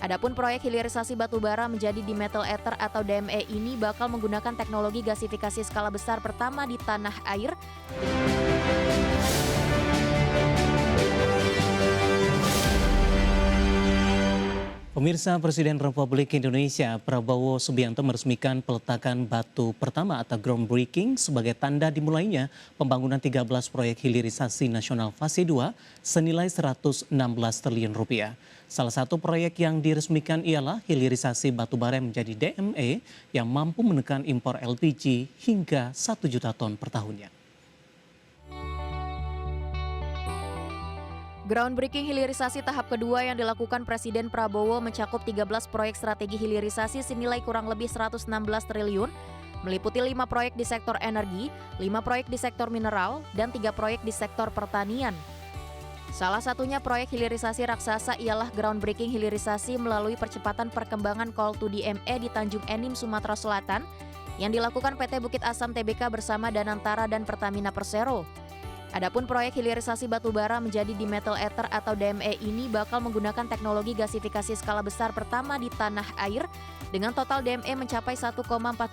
Adapun proyek hilirisasi batubara menjadi di metal ether atau DME ini bakal menggunakan teknologi gasifikasi skala besar pertama di tanah air. Pemirsa, Presiden Republik Indonesia Prabowo Subianto meresmikan peletakan batu pertama atau groundbreaking sebagai tanda dimulainya pembangunan 13 proyek hilirisasi nasional fase 2 senilai 116 triliun rupiah. Salah satu proyek yang diresmikan ialah hilirisasi batubara menjadi DME yang mampu menekan impor LPG hingga 1 juta ton per tahunnya. Groundbreaking hilirisasi tahap kedua yang dilakukan Presiden Prabowo mencakup 13 proyek strategi hilirisasi senilai kurang lebih 116 triliun, meliputi 5 proyek di sektor energi, 5 proyek di sektor mineral, dan 3 proyek di sektor pertanian. Salah satunya proyek hilirisasi raksasa ialah groundbreaking hilirisasi melalui percepatan perkembangan Coal to DME di Tanjung Enim, Sumatera Selatan, yang dilakukan PT Bukit Asam Tbk bersama Danantara dan Pertamina Persero. Adapun proyek hilirisasi batubara menjadi di metal ether atau DME ini bakal menggunakan teknologi gasifikasi skala besar pertama di tanah air dengan total DME mencapai 1,4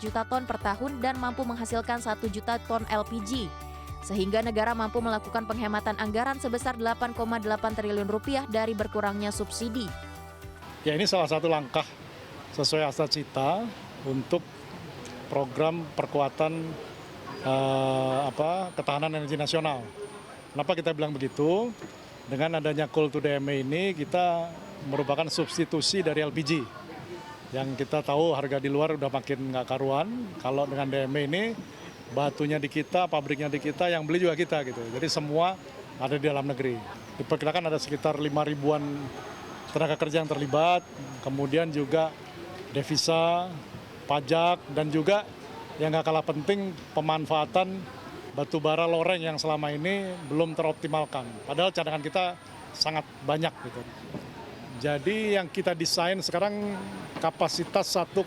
juta ton per tahun dan mampu menghasilkan 1 juta ton LPG. Sehingga negara mampu melakukan penghematan anggaran sebesar 8,8 triliun rupiah dari berkurangnya subsidi. Ya, ini salah satu langkah sesuai asa cita untuk program perkuatan ketahanan energi nasional. Kenapa kita bilang begitu? Dengan adanya Coal to DME ini kita merupakan substitusi dari LPG. Yang kita tahu harga di luar udah makin nggak karuan. Kalau dengan DME ini batunya di kita, pabriknya di kita, yang beli juga kita gitu. Jadi semua ada di dalam negeri. Diperkirakan ada sekitar 5.000-an tenaga kerja yang terlibat. Kemudian juga devisa, pajak, dan juga yang nggak kalah penting pemanfaatan batu bara loreng yang selama ini belum teroptimalkan. Padahal cadangan kita sangat banyak gitu. Jadi yang kita desain sekarang kapasitas 1,4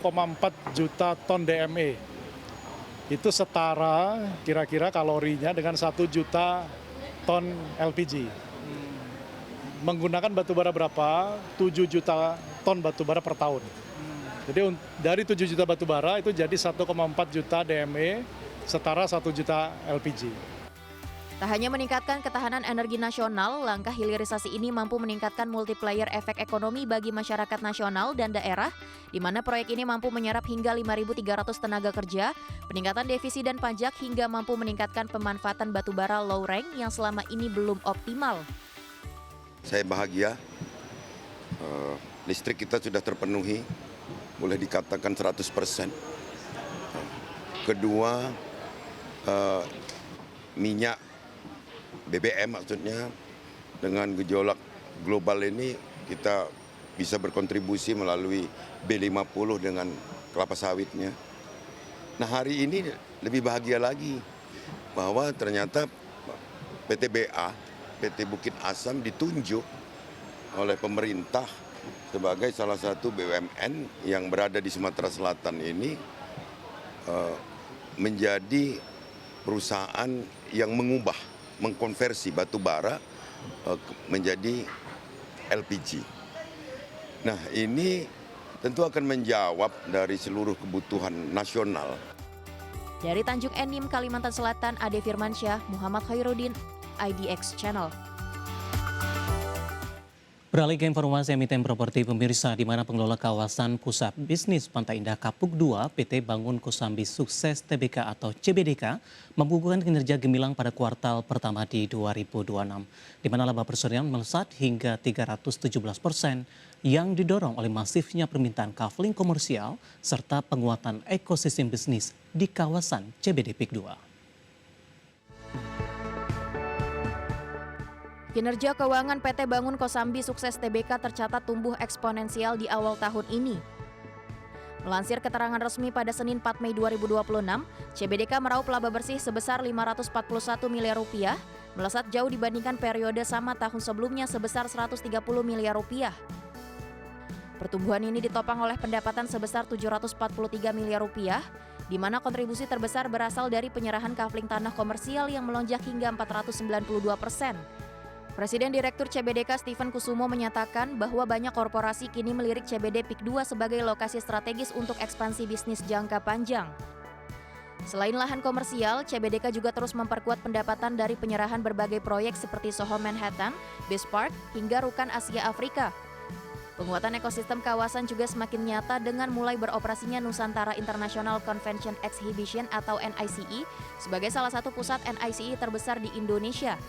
juta ton DME. Itu setara kira-kira kalorinya dengan 1 juta ton LPG. Menggunakan batu bara berapa? 7 juta ton batu bara per tahun. Jadi dari 7 juta batu bara itu jadi 1,4 juta DME, setara 1 juta LPG. Tak hanya meningkatkan ketahanan energi nasional, langkah hilirisasi ini mampu meningkatkan multiplier efek ekonomi bagi masyarakat nasional dan daerah, di mana proyek ini mampu menyerap hingga 5.300 tenaga kerja, peningkatan devisi dan pajak hingga mampu meningkatkan pemanfaatan batu bara low rank yang selama ini belum optimal. Saya bahagia, listrik kita sudah terpenuhi. Boleh dikatakan 100%. Kedua, minyak BBM maksudnya dengan gejolak global ini kita bisa berkontribusi melalui B50 dengan kelapa sawitnya. Nah, hari ini lebih bahagia lagi bahwa ternyata PT BA, PT Bukit Asam ditunjuk oleh pemerintah sebagai salah satu BUMN yang berada di Sumatera Selatan ini menjadi perusahaan yang mengkonversi batu bara menjadi LPG. Nah, ini tentu akan menjawab dari seluruh kebutuhan nasional. Dari Tanjung Enim, Kalimantan Selatan, Ade Firmansyah, Muhammad Khairuddin, IDX Channel. Beralih ke informasi emiten properti pemirsa, di mana pengelola kawasan pusat bisnis Pantai Indah Kapuk 2 PT Bangun Kosambi Sukses Tbk atau CBDK membukukan kinerja gemilang pada kuartal pertama di 2026, di mana laba perseroan melesat hingga 317% yang didorong oleh masifnya permintaan kafling komersial serta penguatan ekosistem bisnis di kawasan CBD PIK 2. Kinerja keuangan PT Bangun Kosambi Sukses Tbk tercatat tumbuh eksponensial di awal tahun ini. Melansir keterangan resmi pada Senin 4 Mei 2026, CBDK meraup laba bersih sebesar 541 miliar rupiah, melesat jauh dibandingkan periode sama tahun sebelumnya sebesar 130 miliar rupiah. Pertumbuhan ini ditopang oleh pendapatan sebesar 743 miliar rupiah, di mana kontribusi terbesar berasal dari penyerahan kafling tanah komersial yang melonjak hingga 492%. Presiden Direktur CBDK Stephen Kusumo menyatakan bahwa banyak korporasi kini melirik CBD PIK 2 sebagai lokasi strategis untuk ekspansi bisnis jangka panjang. Selain lahan komersial, CBDK juga terus memperkuat pendapatan dari penyerahan berbagai proyek seperti Soho Manhattan, Beach Park, hingga Rukan Asia Afrika. Penguatan ekosistem kawasan juga semakin nyata dengan mulai beroperasinya Nusantara International Convention Exhibition atau NICE sebagai salah satu pusat NICE terbesar di Indonesia.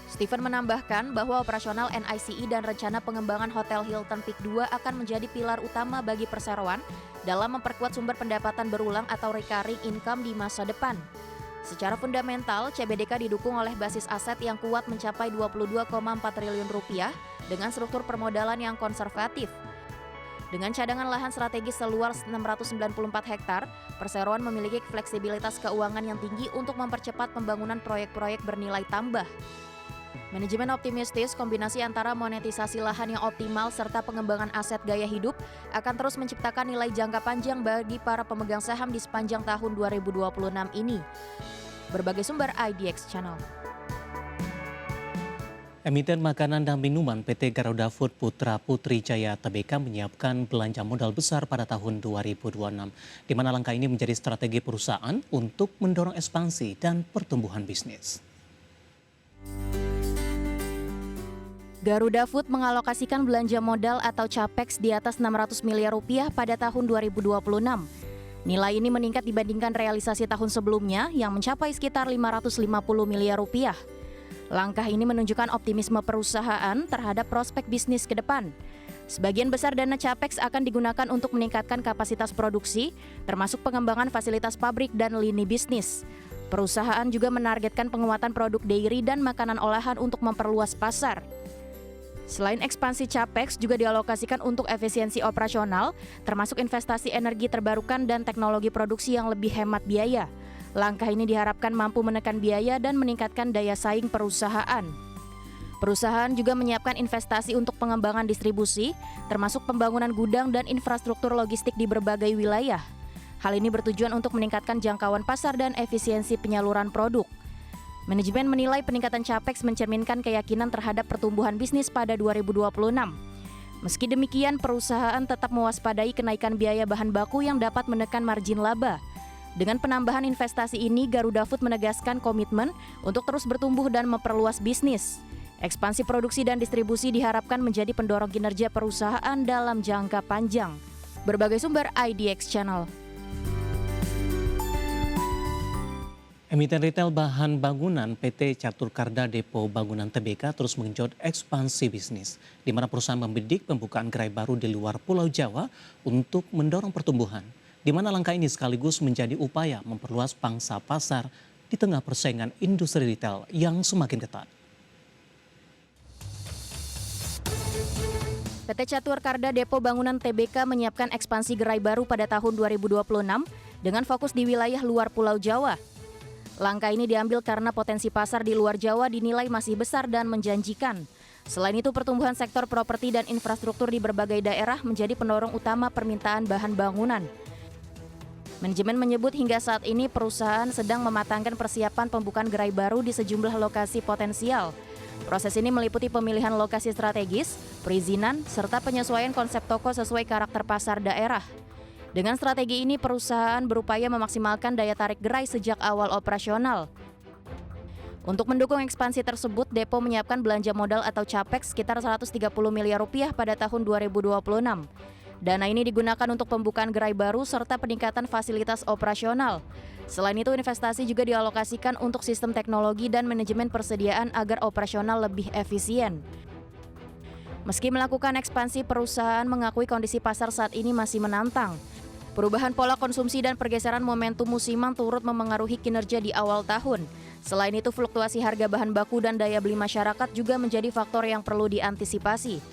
Stephen menambahkan bahwa operasional NICE dan rencana pengembangan Hotel Hilton PIK 2 akan menjadi pilar utama bagi perseroan dalam memperkuat sumber pendapatan berulang atau recurring income di masa depan. Secara fundamental, CBDK didukung oleh basis aset yang kuat mencapai 22,4 triliun rupiah dengan struktur permodalan yang konservatif. Dengan cadangan lahan strategis seluas 694 hektar, perseroan memiliki fleksibilitas keuangan yang tinggi untuk mempercepat pembangunan proyek-proyek bernilai tambah. Manajemen optimistis kombinasi antara monetisasi lahan yang optimal serta pengembangan aset gaya hidup akan terus menciptakan nilai jangka panjang bagi para pemegang saham di sepanjang tahun 2026 ini. Berbagai sumber IDX Channel. Emiten makanan dan minuman PT Garuda Food Putra Putri Jaya Tbk menyiapkan belanja modal besar pada tahun 2026, di mana langkah ini menjadi strategi perusahaan untuk mendorong ekspansi dan pertumbuhan bisnis. Garuda Food mengalokasikan belanja modal atau capex di atas 600 miliar rupiah pada tahun 2026. Nilai ini meningkat dibandingkan realisasi tahun sebelumnya yang mencapai sekitar 550 miliar rupiah. Langkah ini menunjukkan optimisme perusahaan terhadap prospek bisnis ke depan. Sebagian besar dana capex akan digunakan untuk meningkatkan kapasitas produksi, termasuk pengembangan fasilitas pabrik dan lini bisnis. Perusahaan juga menargetkan penguatan produk dairy dan makanan olahan untuk memperluas pasar. Selain ekspansi capex juga dialokasikan untuk efisiensi operasional, termasuk investasi energi terbarukan dan teknologi produksi yang lebih hemat biaya. Langkah ini diharapkan mampu menekan biaya dan meningkatkan daya saing perusahaan. Perusahaan juga menyiapkan investasi untuk pengembangan distribusi, termasuk pembangunan gudang dan infrastruktur logistik di berbagai wilayah. Hal ini bertujuan untuk meningkatkan jangkauan pasar dan efisiensi penyaluran produk. Manajemen menilai peningkatan capex mencerminkan keyakinan terhadap pertumbuhan bisnis pada 2026. Meski demikian, perusahaan tetap mewaspadai kenaikan biaya bahan baku yang dapat menekan margin laba. Dengan penambahan investasi ini, Garuda Food menegaskan komitmen untuk terus bertumbuh dan memperluas bisnis. Ekspansi produksi dan distribusi diharapkan menjadi pendorong kinerja perusahaan dalam jangka panjang. Berbagai sumber IDX Channel. Emiten retail bahan bangunan PT Catur Karda Depo Bangunan Tbk terus mengenjot ekspansi bisnis, di mana perusahaan membidik pembukaan gerai baru di luar Pulau Jawa untuk mendorong pertumbuhan, di mana langkah ini sekaligus menjadi upaya memperluas pangsa pasar di tengah persaingan industri retail yang semakin ketat. PT Catur Karda Depo Bangunan Tbk menyiapkan ekspansi gerai baru pada tahun 2026 dengan fokus di wilayah luar Pulau Jawa. Langkah ini diambil karena potensi pasar di luar Jawa dinilai masih besar dan menjanjikan. Selain itu, pertumbuhan sektor properti dan infrastruktur di berbagai daerah menjadi pendorong utama permintaan bahan bangunan. Manajemen menyebut hingga saat ini perusahaan sedang mematangkan persiapan pembukaan gerai baru di sejumlah lokasi potensial. Proses ini meliputi pemilihan lokasi strategis, perizinan, serta penyesuaian konsep toko sesuai karakter pasar daerah. Dengan strategi ini, perusahaan berupaya memaksimalkan daya tarik gerai sejak awal operasional. Untuk mendukung ekspansi tersebut, Depo menyiapkan belanja modal atau capex sekitar 130 miliar rupiah pada tahun 2026. Dana ini digunakan untuk pembukaan gerai baru serta peningkatan fasilitas operasional. Selain itu, investasi juga dialokasikan untuk sistem teknologi dan manajemen persediaan agar operasional lebih efisien. Meski melakukan ekspansi, perusahaan mengakui kondisi pasar saat ini masih menantang. Perubahan pola konsumsi dan pergeseran momentum musiman turut memengaruhi kinerja di awal tahun. Selain itu, fluktuasi harga bahan baku dan daya beli masyarakat juga menjadi faktor yang perlu diantisipasi.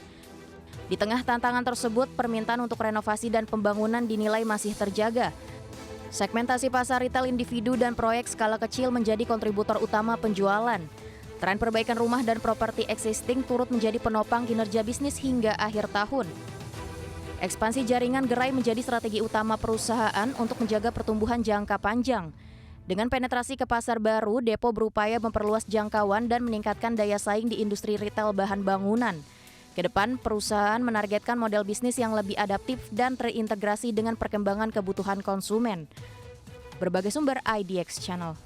Di tengah tantangan tersebut, permintaan untuk renovasi dan pembangunan dinilai masih terjaga. Segmentasi pasar retail individu dan proyek skala kecil menjadi kontributor utama penjualan. Tren perbaikan rumah dan properti existing turut menjadi penopang kinerja bisnis hingga akhir tahun. Ekspansi jaringan gerai menjadi strategi utama perusahaan untuk menjaga pertumbuhan jangka panjang. Dengan penetrasi ke pasar baru, Depo berupaya memperluas jangkauan dan meningkatkan daya saing di industri retail bahan bangunan. Kedepan, perusahaan menargetkan model bisnis yang lebih adaptif dan terintegrasi dengan perkembangan kebutuhan konsumen. Berbagai sumber IDX Channel.